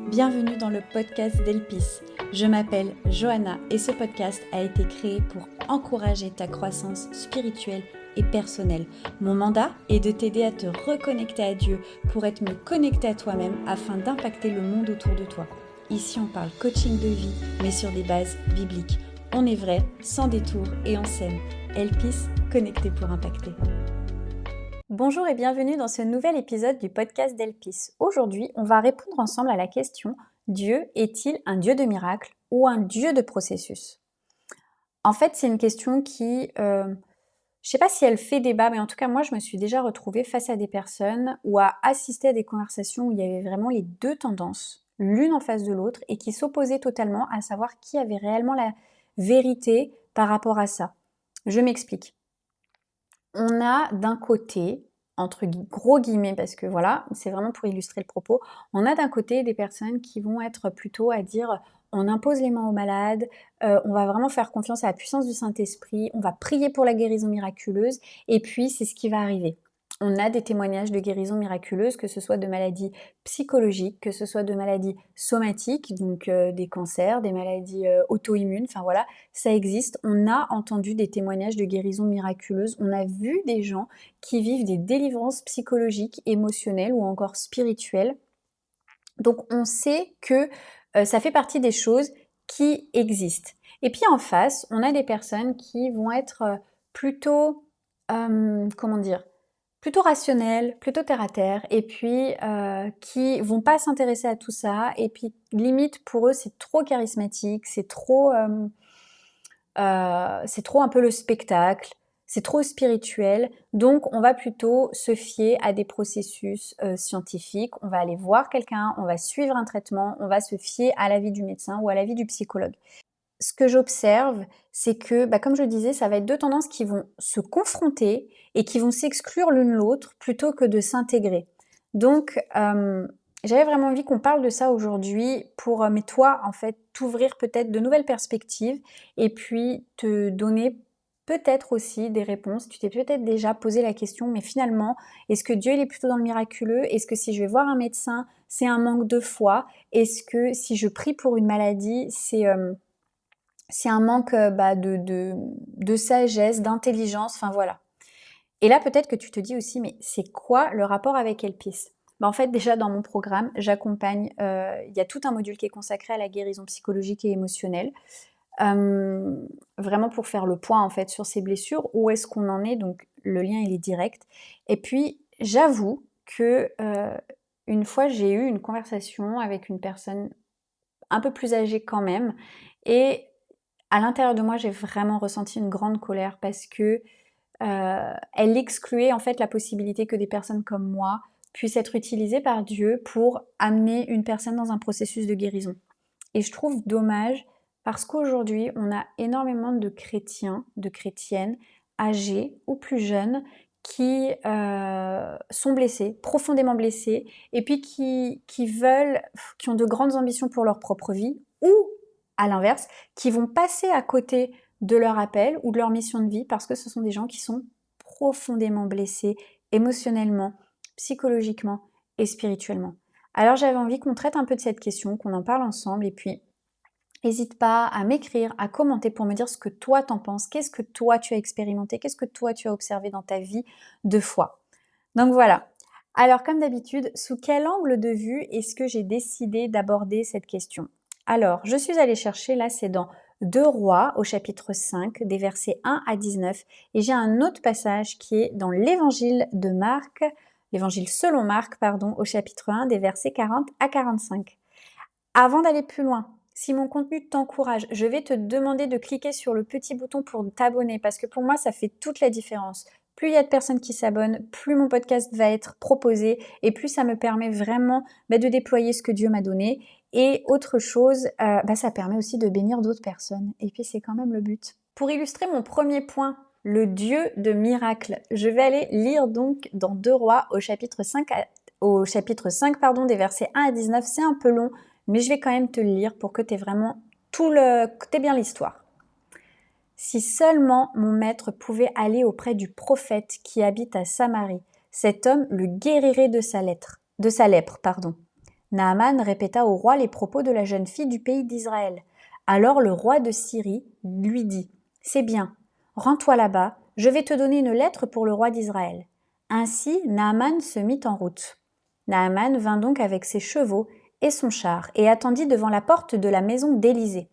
Bienvenue dans le podcast d'Elpis. Je m'appelle Johanna et ce podcast a été créé pour encourager ta croissance spirituelle et personnelle. Mon mandat est de t'aider à te reconnecter à Dieu pour être mieux connecté à toi-même afin d'impacter le monde autour de toi. Ici, on parle coaching de vie, mais sur des bases bibliques. On est vrai, sans détour et on s'aime. Elpis, connecté pour impacter. Bonjour et bienvenue dans ce nouvel épisode du podcast d'Elpis. Aujourd'hui, on va répondre ensemble à la question « Dieu est-il un Dieu de miracles ou un Dieu de processus ?» En fait, c'est une question qui, je ne sais pas si elle fait débat, mais en tout cas, moi, je me suis déjà retrouvée face à des personnes ou à assister à des conversations où il y avait vraiment les deux tendances, l'une en face de l'autre, et qui s'opposaient totalement à savoir qui avait réellement la vérité par rapport à ça. Je m'explique. On a d'un côté, entre gros guillemets, parce que voilà, c'est vraiment pour illustrer le propos, on a d'un côté des personnes qui vont être plutôt à dire on impose les mains aux malades, on va vraiment faire confiance à la puissance du Saint-Esprit, on va prier pour la guérison miraculeuse, et puis c'est ce qui va arriver. On a des témoignages de guérison miraculeuse, que ce soit de maladies psychologiques, que ce soit de maladies somatiques, donc des cancers, des maladies auto-immunes, enfin voilà, ça existe. On a entendu des témoignages de guérison miraculeuse, on a vu des gens qui vivent des délivrances psychologiques, émotionnelles ou encore spirituelles. Donc on sait que ça fait partie des choses qui existent. Et puis en face, on a des personnes qui vont être plutôt, plutôt rationnelles, plutôt terre à terre, et puis qui vont pas s'intéresser à tout ça, et puis limite pour eux c'est trop charismatique, c'est trop un peu le spectacle, c'est trop spirituel, donc on va plutôt se fier à des processus scientifiques, on va aller voir quelqu'un, on va suivre un traitement, on va se fier à l'avis du médecin ou à l'avis du psychologue. Ce que j'observe, c'est que, comme je le disais, ça va être deux tendances qui vont se confronter et qui vont s'exclure l'une l'autre plutôt que de s'intégrer. Donc, j'avais vraiment envie qu'on parle de ça aujourd'hui pour, mais toi, en fait, t'ouvrir peut-être de nouvelles perspectives et puis te donner peut-être aussi des réponses. Tu t'es peut-être déjà posé la question, mais finalement, est-ce que Dieu il est plutôt dans le miraculeux? Est-ce que si je vais voir un médecin, c'est un manque de foi? Est-ce que si je prie pour une maladie, c'est un manque de sagesse, d'intelligence, enfin voilà. Et là, peut-être que tu te dis aussi, mais c'est quoi le rapport avec Elpis? En fait, déjà dans mon programme, j'accompagne, il y a tout un module qui est consacré à la guérison psychologique et émotionnelle, vraiment pour faire le point en fait sur ces blessures, où est-ce qu'on en est, donc le lien il est direct. Et puis, j'avoue que une fois, j'ai eu une conversation avec une personne un peu plus âgée quand même, et à l'intérieur de moi, j'ai vraiment ressenti une grande colère parce que elle excluait en fait la possibilité que des personnes comme moi puissent être utilisées par Dieu pour amener une personne dans un processus de guérison. Et je trouve dommage parce qu'aujourd'hui, on a énormément de chrétiens, de chrétiennes âgés ou plus jeunes qui sont blessés, profondément blessés, et puis qui ont de grandes ambitions pour leur propre vie, ou à l'inverse, qui vont passer à côté de leur appel ou de leur mission de vie parce que ce sont des gens qui sont profondément blessés émotionnellement, psychologiquement et spirituellement. Alors j'avais envie qu'on traite un peu de cette question, qu'on en parle ensemble, et puis n'hésite pas à m'écrire, à commenter pour me dire ce que toi t'en penses, qu'est-ce que toi tu as expérimenté, qu'est-ce que toi tu as observé dans ta vie de foi. Donc voilà. Alors comme d'habitude, sous quel angle de vue est-ce que j'ai décidé d'aborder cette question? Alors, je suis allée chercher, là c'est dans 2 Rois au chapitre 5, des versets 1 à 19, et j'ai un autre passage qui est dans l'évangile de Marc, l'évangile selon Marc, pardon, au chapitre 1, des versets 40 à 45. Avant d'aller plus loin, si mon contenu t'encourage, je vais te demander de cliquer sur le petit bouton pour t'abonner parce que pour moi, ça fait toute la différence. Plus il y a de personnes qui s'abonnent, plus mon podcast va être proposé et plus ça me permet vraiment de déployer ce que Dieu m'a donné. Et autre chose, ça permet aussi de bénir d'autres personnes. Et puis c'est quand même le but. Pour illustrer mon premier point, le Dieu de miracles, je vais aller lire donc dans 2 Rois au chapitre 5, des versets 1 à 19. C'est un peu long, mais je vais quand même te le lire pour que tu aies vraiment t'aies bien l'histoire. Si seulement mon maître pouvait aller auprès du prophète qui habite à Samarie, cet homme le guérirait de sa lèpre. Naaman répéta au roi les propos de la jeune fille du pays d'Israël. Alors le roi de Syrie lui dit « C'est bien, rends-toi là-bas, je vais te donner une lettre pour le roi d'Israël. » Ainsi Naaman se mit en route. Naaman vint donc avec ses chevaux et son char et attendit devant la porte de la maison d'Élisée.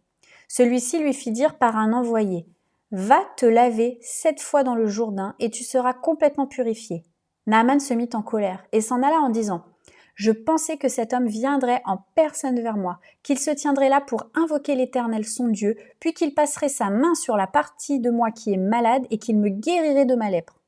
Celui-ci lui fit dire par un envoyé « Va te laver 7 fois dans le Jourdain et tu seras complètement purifié. » Naaman se mit en colère et s'en alla en disant « Je pensais que cet homme viendrait en personne vers moi, qu'il se tiendrait là pour invoquer l'Éternel son Dieu, puis qu'il passerait sa main sur la partie de moi qui est malade et qu'il me guérirait de ma lèpre.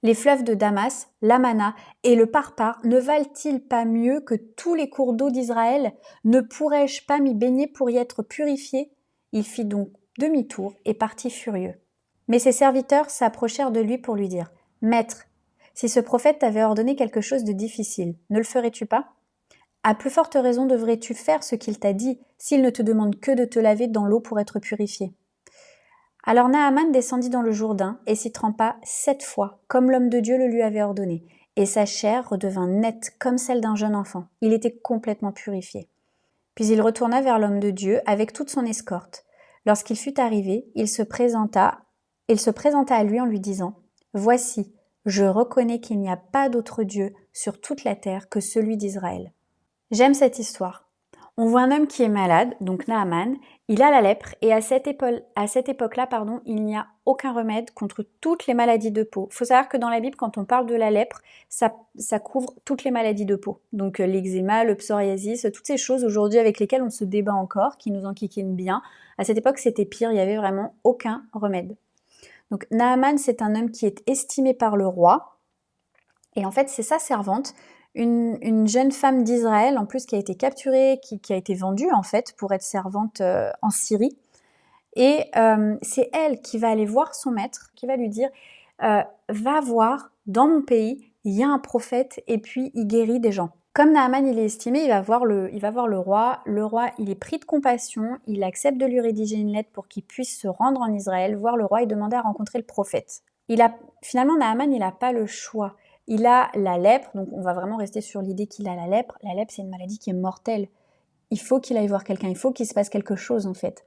Les fleuves de Damas, l'Amana et le Parpar ne valent-ils pas mieux que tous les cours d'eau d'Israël? Ne pourrais-je pas m'y baigner pour y être purifié ?» Il fit donc demi-tour et partit furieux. Mais ses serviteurs s'approchèrent de lui pour lui dire « Maître, si ce prophète t'avait ordonné quelque chose de difficile, ne le ferais-tu pas? À plus forte raison devrais-tu faire ce qu'il t'a dit, s'il ne te demande que de te laver dans l'eau pour être purifié. » Alors Naaman descendit dans le Jourdain et s'y trempa 7 fois, comme l'homme de Dieu le lui avait ordonné, et sa chair redevint nette comme celle d'un jeune enfant. Il était complètement purifié. Puis il retourna vers l'homme de Dieu avec toute son escorte. Lorsqu'il fut arrivé, il se présenta à lui en lui disant « Voici, je reconnais qu'il n'y a pas d'autre Dieu sur toute la terre que celui d'Israël. » J'aime cette histoire. On voit un homme qui est malade, donc Naaman, il a la lèpre et à cette époque-là, il n'y a aucun remède contre toutes les maladies de peau. Il faut savoir que dans la Bible, quand on parle de la lèpre, ça couvre toutes les maladies de peau. Donc l'eczéma, le psoriasis, toutes ces choses aujourd'hui avec lesquelles on se débat encore, qui nous enquiquinent bien. À cette époque, c'était pire, il n'y avait vraiment aucun remède. Donc Naaman, c'est un homme qui est estimé par le roi. Et en fait, c'est sa servante, une jeune femme d'Israël, en plus qui a été capturée, qui a été vendue en fait pour être servante en Syrie. Et c'est elle qui va aller voir son maître, qui va lui dire va voir, dans mon pays, il y a un prophète et puis il guérit des gens. Comme Naaman, il est estimé, il va voir le roi. Le roi, il est pris de compassion, il accepte de lui rédiger une lettre pour qu'il puisse se rendre en Israël, voir le roi et demander à rencontrer le prophète. Finalement, Naaman, il n'a pas le choix. Il a la lèpre, donc on va vraiment rester sur l'idée qu'il a la lèpre. La lèpre, c'est une maladie qui est mortelle. Il faut qu'il aille voir quelqu'un, il faut qu'il se passe quelque chose en fait.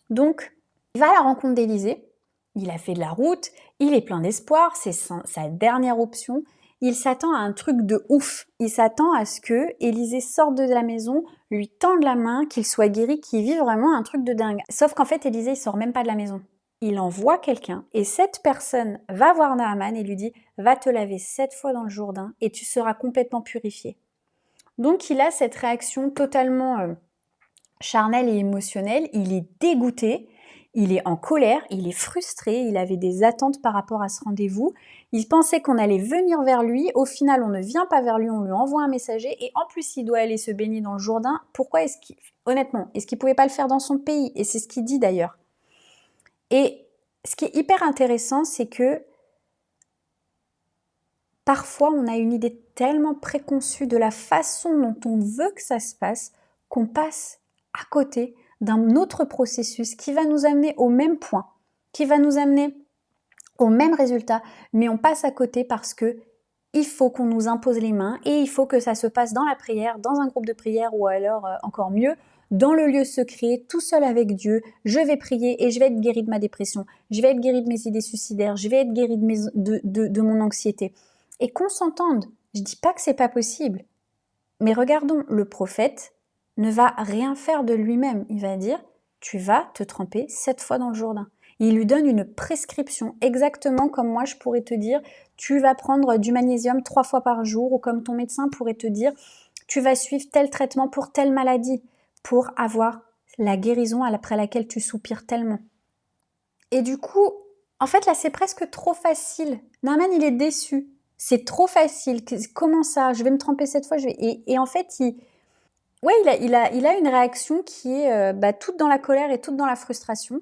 Donc, il va à la rencontre d'Élisée, il a fait de la route, il est plein d'espoir, c'est sa dernière option. Il s'attend à un truc de ouf. Il s'attend à ce que Élisée sorte de la maison, lui tende la main, qu'il soit guéri, qu'il vive vraiment un truc de dingue. Sauf qu'en fait, Élisée, il sort même pas de la maison. Il envoie quelqu'un et cette personne va voir Naaman et lui dit « Va te laver 7 fois dans le Jourdain et tu seras complètement purifié. » Donc il a cette réaction totalement charnelle et émotionnelle, il est dégoûté, il est en colère, il est frustré, il avait des attentes par rapport à ce rendez-vous, il pensait qu'on allait venir vers lui, au final on ne vient pas vers lui, on lui envoie un messager et en plus il doit aller se baigner dans le Jourdain. Pourquoi honnêtement, est-ce qu'il pouvait pas le faire dans son pays? Et c'est ce qu'il dit d'ailleurs. Et ce qui est hyper intéressant, c'est que parfois on a une idée tellement préconçue de la façon dont on veut que ça se passe qu'on passe à côté d'un autre processus qui va nous amener au même point, qui va nous amener au même résultat, mais on passe à côté parce que il faut qu'on nous impose les mains et il faut que ça se passe dans la prière, dans un groupe de prière ou alors encore mieux, dans le lieu secret, tout seul avec Dieu, je vais prier et je vais être guéri de ma dépression, je vais être guéri de mes idées suicidaires, je vais être guéri de mon anxiété. Et qu'on s'entende, je dis pas que c'est pas possible, mais regardons, le prophète ne va rien faire de lui-même, il va dire, tu vas te tremper 7 fois dans le Jourdain. Il lui donne une prescription, exactement comme moi je pourrais te dire, tu vas prendre du magnésium 3 fois par jour, ou comme ton médecin pourrait te dire, tu vas suivre tel traitement pour telle maladie, pour avoir la guérison après laquelle tu soupires tellement. Et du coup, en fait là c'est presque trop facile. Naaman il est déçu. C'est trop facile. Comment ça? Je vais me tremper 7 fois. Et en fait, il a une réaction qui est toute dans la colère et toute dans la frustration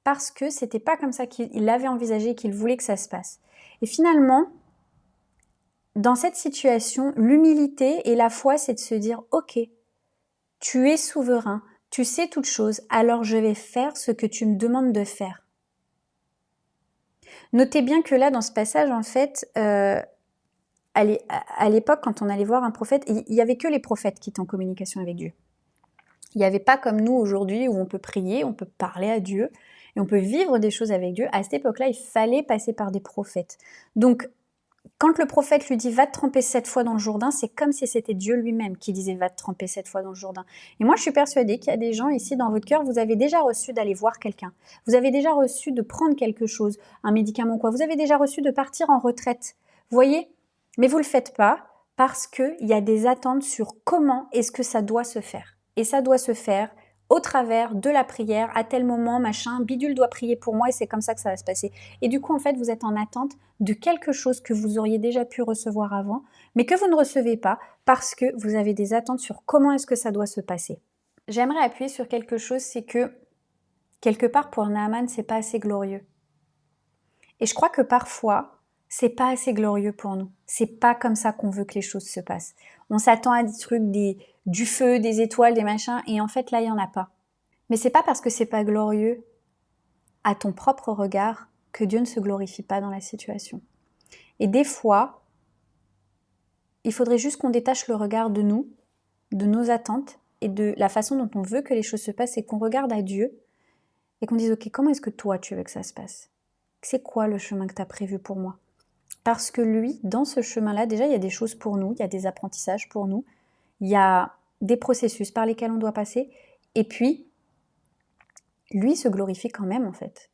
parce que c'était pas comme ça qu'il l'avait envisagé et qu'il voulait que ça se passe. Et finalement, dans cette situation, l'humilité et la foi, c'est de se dire « Ok, tu es souverain, tu sais toutes choses, alors je vais faire ce que tu me demandes de faire. » Notez bien que là, dans ce passage, en fait, à l'époque, quand on allait voir un prophète, il n'y avait que les prophètes qui étaient en communication avec Dieu. Il n'y avait pas comme nous aujourd'hui où on peut prier, on peut parler à Dieu et on peut vivre des choses avec Dieu. À cette époque-là, il fallait passer par des prophètes. Donc, quand le prophète lui dit « va te tremper 7 fois dans le Jourdain », c'est comme si c'était Dieu lui-même qui disait « va te tremper 7 fois dans le Jourdain ». Et moi, je suis persuadée qu'il y a des gens ici dans votre cœur, vous avez déjà reçu d'aller voir quelqu'un. Vous avez déjà reçu de prendre quelque chose, un médicament ou quoi. Vous avez déjà reçu de partir en retraite. Vous voyez ? Mais vous ne le faites pas parce qu'il y a des attentes sur comment est-ce que ça doit se faire. Et ça doit se faire au travers de la prière, à tel moment, machin, bidule doit prier pour moi et c'est comme ça que ça va se passer. Et du coup, en fait, vous êtes en attente de quelque chose que vous auriez déjà pu recevoir avant, mais que vous ne recevez pas parce que vous avez des attentes sur comment est-ce que ça doit se passer. J'aimerais appuyer sur quelque chose, c'est que quelque part pour Naaman, c'est pas assez glorieux. Et je crois que parfois, c'est pas assez glorieux pour nous. C'est pas comme ça qu'on veut que les choses se passent. On s'attend à des trucs, du feu, des étoiles, des machins, et en fait là, il y en a pas. Mais c'est pas parce que c'est pas glorieux à ton propre regard que Dieu ne se glorifie pas dans la situation. Et des fois, il faudrait juste qu'on détache le regard de nous, de nos attentes et de la façon dont on veut que les choses se passent et qu'on regarde à Dieu et qu'on dise « Ok, comment est-ce que toi tu veux que ça se passe ? C'est quoi le chemin que tu as prévu pour moi ?» Parce que lui, dans ce chemin-là, déjà, il y a des choses pour nous, il y a des apprentissages pour nous, il y a des processus par lesquels on doit passer, et puis, lui se glorifie quand même, en fait.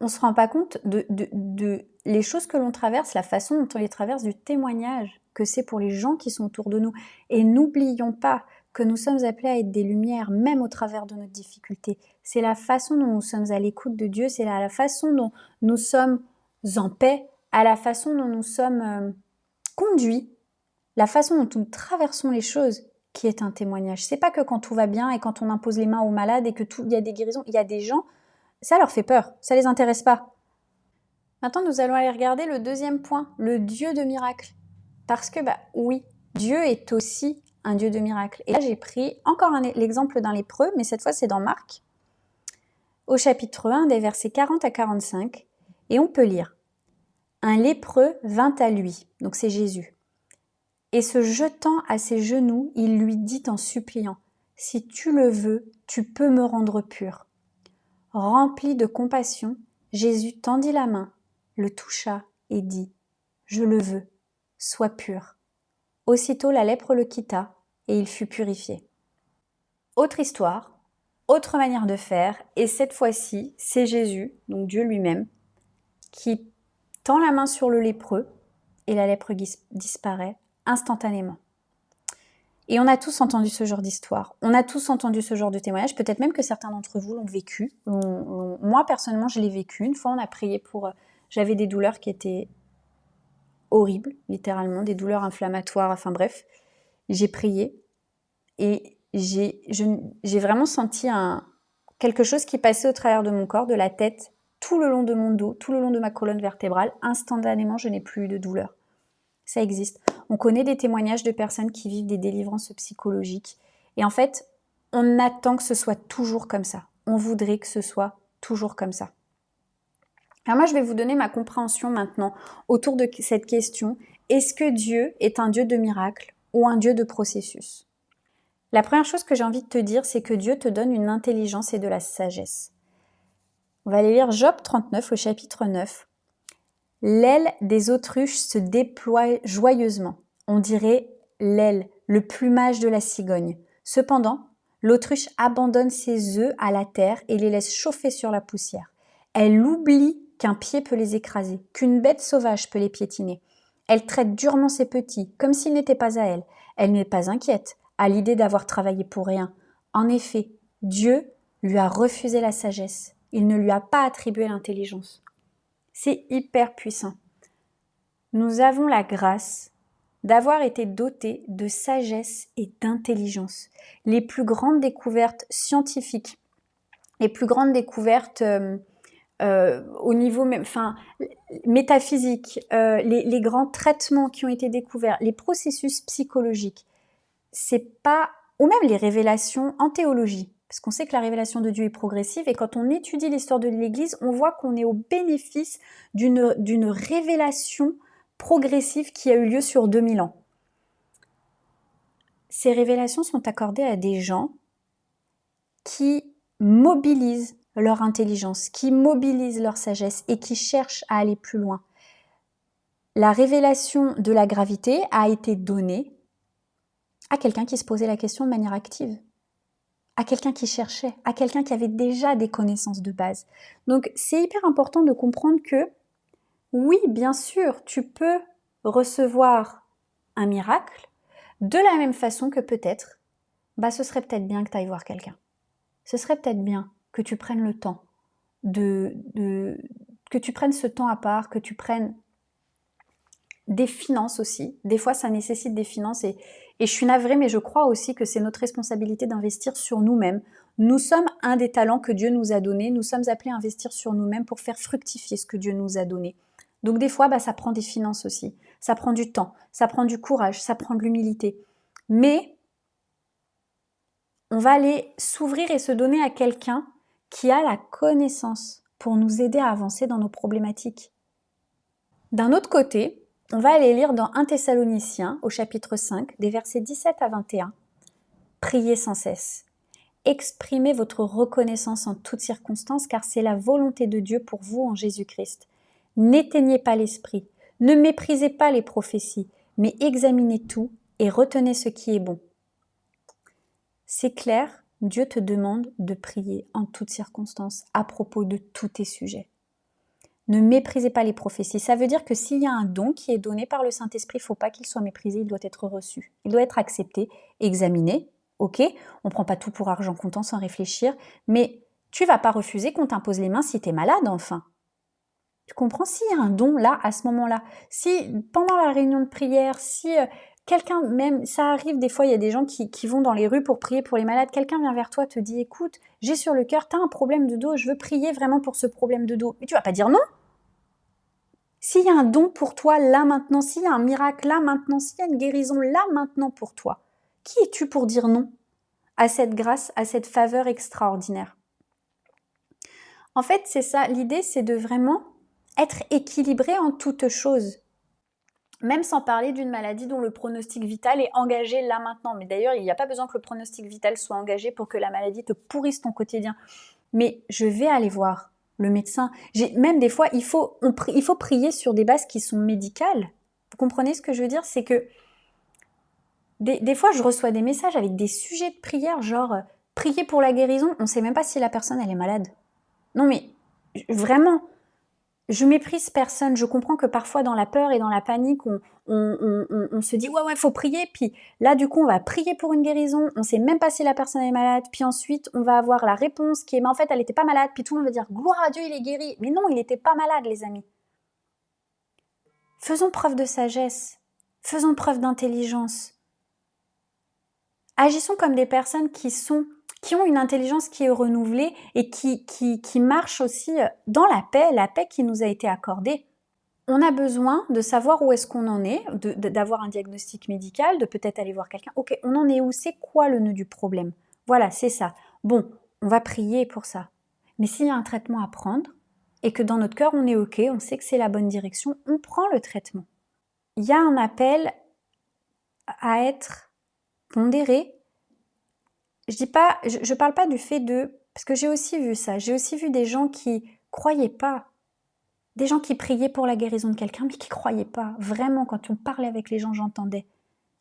On ne se rend pas compte de les choses que l'on traverse, la façon dont on les traverse, du témoignage que c'est pour les gens qui sont autour de nous. Et n'oublions pas que nous sommes appelés à être des lumières, même au travers de notre difficulté. C'est la façon dont nous sommes à l'écoute de Dieu, c'est la façon dont nous sommes en paix, à la façon dont nous sommes conduits, la façon dont nous traversons les choses qui est un témoignage. C'est pas que quand tout va bien et quand on impose les mains aux malades et que il y a des guérisons, il y a des gens, ça leur fait peur, ça les intéresse pas. Maintenant, nous allons aller regarder le deuxième point, le Dieu de miracles. Parce que, oui, Dieu est aussi un Dieu de miracles. Et là, j'ai pris encore l'exemple d'un lépreux, mais cette fois, c'est dans Marc, au chapitre 1, des versets 40 à 45, et on peut lire. Un lépreux vint à lui, donc c'est Jésus, et se jetant à ses genoux, il lui dit en suppliant, « Si tu le veux, tu peux me rendre pur. » Rempli de compassion, Jésus tendit la main, le toucha et dit « Je le veux, sois pur. » Aussitôt la lèpre le quitta et il fut purifié. Autre histoire, autre manière de faire, et cette fois-ci, c'est Jésus, donc Dieu lui-même, qui tend la main sur le lépreux et la lèpre disparaît instantanément. Et on a tous entendu ce genre d'histoire, on a tous entendu ce genre de témoignage, peut-être même que certains d'entre vous l'ont vécu. Moi, personnellement, je l'ai vécu. Une fois, on a prié pour... J'avais des douleurs qui étaient horribles, littéralement, des douleurs inflammatoires, enfin bref. J'ai prié et j'ai vraiment senti quelque chose qui passait au travers de mon corps, de la tête, tout le long de mon dos, tout le long de ma colonne vertébrale. Instantanément, je n'ai plus eu de douleur. Ça existe. On connaît des témoignages de personnes qui vivent des délivrances psychologiques. Et en fait, on attend que ce soit toujours comme ça. On voudrait que ce soit toujours comme ça. Alors moi, je vais vous donner ma compréhension maintenant autour de cette question. Est-ce que Dieu est un Dieu de miracles ou un Dieu de processus ? La première chose que j'ai envie de te dire, c'est que Dieu te donne une intelligence et de la sagesse. On va aller lire Job 39 au chapitre 9. L'aile des autruches se déploie joyeusement. On dirait l'aile, le plumage de la cigogne. Cependant, l'autruche abandonne ses œufs à la terre et les laisse chauffer sur la poussière. Elle oublie qu'un pied peut les écraser, qu'une bête sauvage peut les piétiner. Elle traite durement ses petits, comme s'ils n'étaient pas à elle. Elle n'est pas inquiète à l'idée d'avoir travaillé pour rien. En effet, Dieu lui a refusé la sagesse. Il ne lui a pas attribué l'intelligence. C'est hyper puissant. Nous avons la grâce d'avoir été dotés de sagesse et d'intelligence. Les plus grandes découvertes scientifiques, les plus grandes découvertes au niveau métaphysique, les grands traitements qui ont été découverts, les processus psychologiques, c'est pas, ou même les révélations en théologie. Parce qu'on sait que la révélation de Dieu est progressive et quand on étudie l'histoire de l'Église, on voit qu'on est au bénéfice d'une révélation progressive qui a eu lieu sur 2000 ans. Ces révélations sont accordées à des gens qui mobilisent leur intelligence, qui mobilisent leur sagesse et qui cherchent à aller plus loin. La révélation de la gravité a été donnée à quelqu'un qui se posait la question de manière active, à quelqu'un qui cherchait, à quelqu'un qui avait déjà des connaissances de base. Donc c'est hyper important de comprendre que oui, bien sûr, tu peux recevoir un miracle de la même façon que peut-être, ce serait peut-être bien que tu ailles voir quelqu'un. Ce serait peut-être bien que tu prennes le temps que tu prennes ce temps à part, que tu prennes des finances aussi. Des fois, ça nécessite des finances et je suis navrée, mais je crois aussi que c'est notre responsabilité d'investir sur nous-mêmes. Nous sommes un des talents que Dieu nous a donnés. Nous sommes appelés à investir sur nous-mêmes pour faire fructifier ce que Dieu nous a donné. Donc des fois, ça prend des finances aussi. Ça prend du temps, ça prend du courage, ça prend de l'humilité. Mais on va aller s'ouvrir et se donner à quelqu'un qui a la connaissance pour nous aider à avancer dans nos problématiques. D'un autre côté, on va aller lire dans 1 Thessaloniciens, au chapitre 5, des versets 17 à 21. Priez sans cesse. Exprimez votre reconnaissance en toutes circonstances, car c'est la volonté de Dieu pour vous en Jésus-Christ. N'éteignez pas l'esprit, ne méprisez pas les prophéties, mais examinez tout et retenez ce qui est bon. C'est clair, Dieu te demande de prier en toutes circonstances à propos de tous tes sujets. Ne méprisez pas les prophéties. Ça veut dire que s'il y a un don qui est donné par le Saint-Esprit, il ne faut pas qu'il soit méprisé, il doit être reçu. Il doit être accepté, examiné. Ok, on ne prend pas tout pour argent comptant sans réfléchir, mais tu ne vas pas refuser qu'on t'impose les mains si tu es malade, enfin. Tu comprends? S'il y a un don là, à ce moment-là, si pendant la réunion de prière, si quelqu'un, même ça arrive des fois, il y a des gens qui vont dans les rues pour prier pour les malades, quelqu'un vient vers toi, te dit, écoute, j'ai sur le cœur, tu as un problème de dos, je veux prier vraiment pour ce problème de dos. Mais tu vas pas dire non. S'il y a un don pour toi là maintenant, s'il y a un miracle là maintenant, s'il y a une guérison là maintenant pour toi, qui es-tu pour dire non à cette grâce, à cette faveur extraordinaire? En fait, c'est ça, l'idée c'est de vraiment être équilibré en toutes choses. Même sans parler d'une maladie dont le pronostic vital est engagé là maintenant. Mais d'ailleurs, il n'y a pas besoin que le pronostic vital soit engagé pour que la maladie te pourrisse ton quotidien. Mais je vais aller voir le médecin. Même des fois, il faut prier sur des bases qui sont médicales. Vous comprenez ce que je veux dire? C'est que des fois, je reçois des messages avec des sujets de prière, genre prier pour la guérison, on ne sait même pas si la personne elle est malade. Non mais vraiment, je méprise personne. Je comprends que parfois dans la peur et dans la panique, on se dit ouais, faut prier. Puis là, du coup, on va prier pour une guérison. On sait même pas si la personne est malade. Puis ensuite, on va avoir la réponse qui est mais en fait, elle n'était pas malade. Puis tout le monde va dire gloire à Dieu, il est guéri. Mais non, il n'était pas malade, les amis. Faisons preuve de sagesse. Faisons preuve d'intelligence. Agissons comme des personnes qui ont une intelligence qui est renouvelée et qui marche aussi dans la paix qui nous a été accordée. On a besoin de savoir où est-ce qu'on en est, d'avoir un diagnostic médical, de peut-être aller voir quelqu'un. Ok, on en est où? C'est quoi le nœud du problème? Voilà, c'est ça. Bon, on va prier pour ça. Mais s'il y a un traitement à prendre et que dans notre cœur on est ok, on sait que c'est la bonne direction, on prend le traitement. Il y a un appel à être pondéré. Je parle pas du fait parce que j'ai aussi vu ça, j'ai aussi vu des gens qui croyaient pas, des gens qui priaient pour la guérison de quelqu'un, mais qui croyaient pas. Vraiment, quand on parlait avec les gens, j'entendais,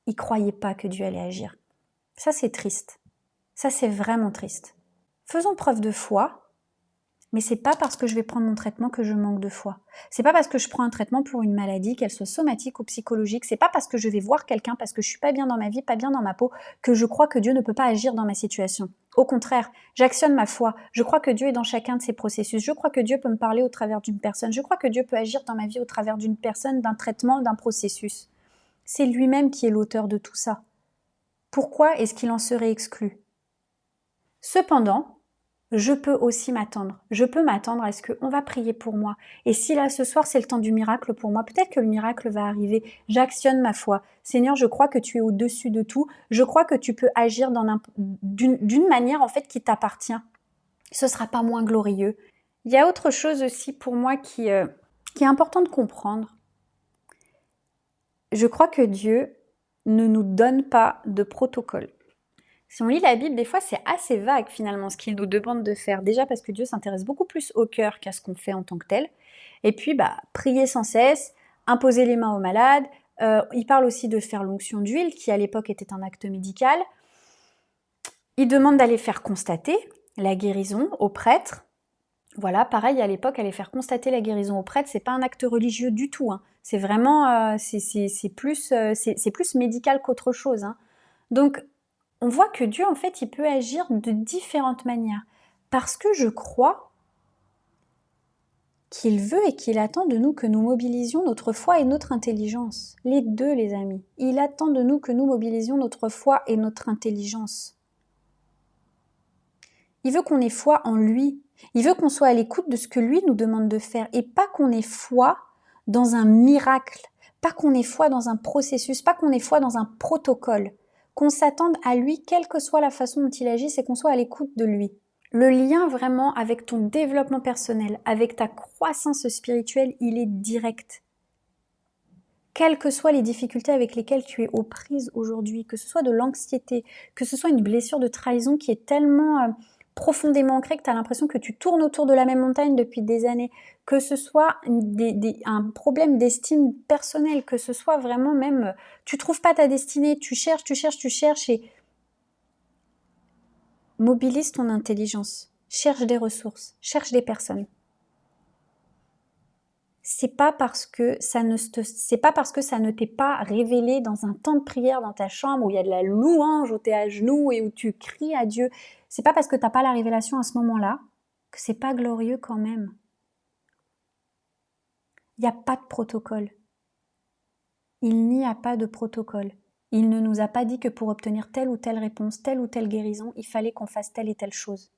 ils croyaient pas que Dieu allait agir. Ça, c'est triste. Ça, c'est vraiment triste. Faisons preuve de foi, mais c'est pas parce que je vais prendre mon traitement que je manque de foi. C'est pas parce que je prends un traitement pour une maladie, qu'elle soit somatique ou psychologique, c'est pas parce que je vais voir quelqu'un parce que je suis pas bien dans ma vie, pas bien dans ma peau, que je crois que Dieu ne peut pas agir dans ma situation. Au contraire, j'actionne ma foi. Je crois que Dieu est dans chacun de ces processus. Je crois que Dieu peut me parler au travers d'une personne. Je crois que Dieu peut agir dans ma vie au travers d'une personne, d'un traitement, d'un processus. C'est lui-même qui est l'auteur de tout ça. Pourquoi est-ce qu'il en serait exclu? Cependant, je peux aussi m'attendre. Je peux m'attendre à ce qu'on va prier pour moi. Et si là, ce soir, c'est le temps du miracle pour moi, peut-être que le miracle va arriver. J'actionne ma foi. Seigneur, je crois que tu es au-dessus de tout. Je crois que tu peux agir d'une manière, en fait, qui t'appartient. Ce sera pas moins glorieux. Il y a autre chose aussi pour moi qui est important de comprendre. je crois que Dieu ne nous donne pas de protocole. Si on lit la Bible, des fois, c'est assez vague finalement ce qu'il nous demande de faire. Déjà parce que Dieu s'intéresse beaucoup plus au cœur qu'à ce qu'on fait en tant que tel. Et puis, prier sans cesse, imposer les mains aux malades. Il parle aussi de faire l'onction d'huile, qui à l'époque était un acte médical. Il demande d'aller faire constater la guérison aux prêtres. Voilà, pareil, à l'époque, aller faire constater la guérison aux prêtres, c'est pas un acte religieux du tout. Hein. C'est vraiment, c'est plus médical qu'autre chose. Hein. Donc, on voit que Dieu, en fait, il peut agir de différentes manières. Parce que je crois qu'il veut et qu'il attend de nous que nous mobilisions notre foi et notre intelligence. Les deux, les amis. Il attend de nous que nous mobilisions notre foi et notre intelligence. Il veut qu'on ait foi en lui. Il veut qu'on soit à l'écoute de ce que lui nous demande de faire et pas qu'on ait foi dans un miracle, pas qu'on ait foi dans un processus, pas qu'on ait foi dans un protocole. Qu'on s'attende à lui, quelle que soit la façon dont il agit, c'est qu'on soit à l'écoute de lui. Le lien vraiment avec ton développement personnel, avec ta croissance spirituelle, il est direct. Quelles que soient les difficultés avec lesquelles tu es aux prises aujourd'hui, que ce soit de l'anxiété, que ce soit une blessure de trahison qui est tellement profondément ancrée que tu as l'impression que tu tournes autour de la même montagne depuis des années, que ce soit un problème d'estime personnelle, que ce soit vraiment même, tu trouves pas ta destinée, tu cherches et mobilise ton intelligence, cherche des ressources, cherche des personnes. C'est pas parce que ça ne t'est pas révélé dans un temps de prière dans ta chambre où il y a de la louange, où tu es à genoux et où tu cries à Dieu. C'est pas parce que t'as pas la révélation à ce moment-là que c'est pas glorieux quand même. Il n'y a pas de protocole. Il n'y a pas de protocole. Il ne nous a pas dit que pour obtenir telle ou telle réponse, telle ou telle guérison, il fallait qu'on fasse telle et telle chose.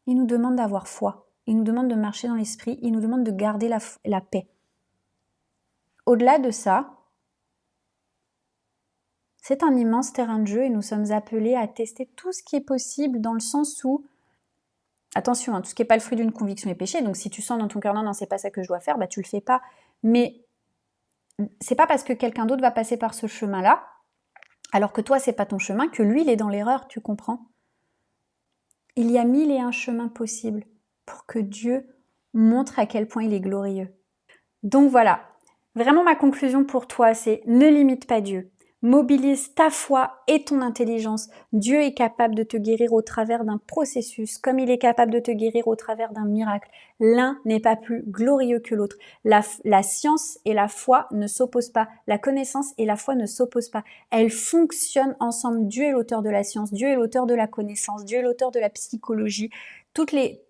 Il nous demande d'avoir foi. Il nous demande de marcher dans l'esprit. Il nous demande de garder la paix. Au-delà de ça, c'est un immense terrain de jeu et nous sommes appelés à tester tout ce qui est possible dans le sens où, attention, tout ce qui n'est pas le fruit d'une conviction est péché. Donc si tu sens dans ton cœur, non, c'est pas ça que je dois faire, tu le fais pas. Mais c'est pas parce que quelqu'un d'autre va passer par ce chemin-là, alors que toi, c'est pas ton chemin, que lui, il est dans l'erreur, tu comprends ? Il y a 1001 chemins possibles pour que Dieu montre à quel point il est glorieux. Donc voilà, vraiment ma conclusion pour toi, c'est ne limite pas Dieu. Mobilise ta foi et ton intelligence. Dieu est capable de te guérir au travers d'un processus, comme il est capable de te guérir au travers d'un miracle. L'un n'est pas plus glorieux que l'autre. La science et la foi ne s'opposent pas. La connaissance et la foi ne s'opposent pas. Elles fonctionnent ensemble. Dieu est l'auteur de la science, Dieu est l'auteur de la connaissance, Dieu est l'auteur de la psychologie.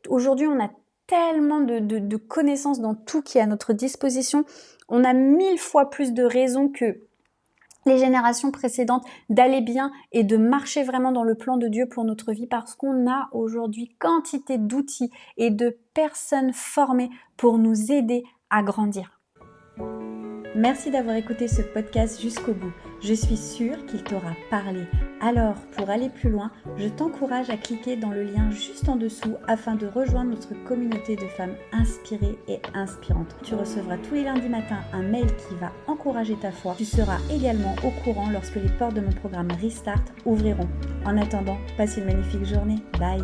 Aujourd'hui, on a tellement de connaissances dans tout qui est à notre disposition. On a 1000 fois plus de raisons que les générations précédentes d'aller bien et de marcher vraiment dans le plan de Dieu pour notre vie parce qu'on a aujourd'hui quantité d'outils et de personnes formées pour nous aider à grandir. Merci d'avoir écouté ce podcast jusqu'au bout. Je suis sûre qu'il t'aura parlé. Alors, pour aller plus loin, je t'encourage à cliquer dans le lien juste en dessous afin de rejoindre notre communauté de femmes inspirées et inspirantes. Tu recevras tous les lundis matins un mail qui va encourager ta foi. Tu seras également au courant lorsque les portes de mon programme Restart ouvriront. En attendant, passe une magnifique journée. Bye!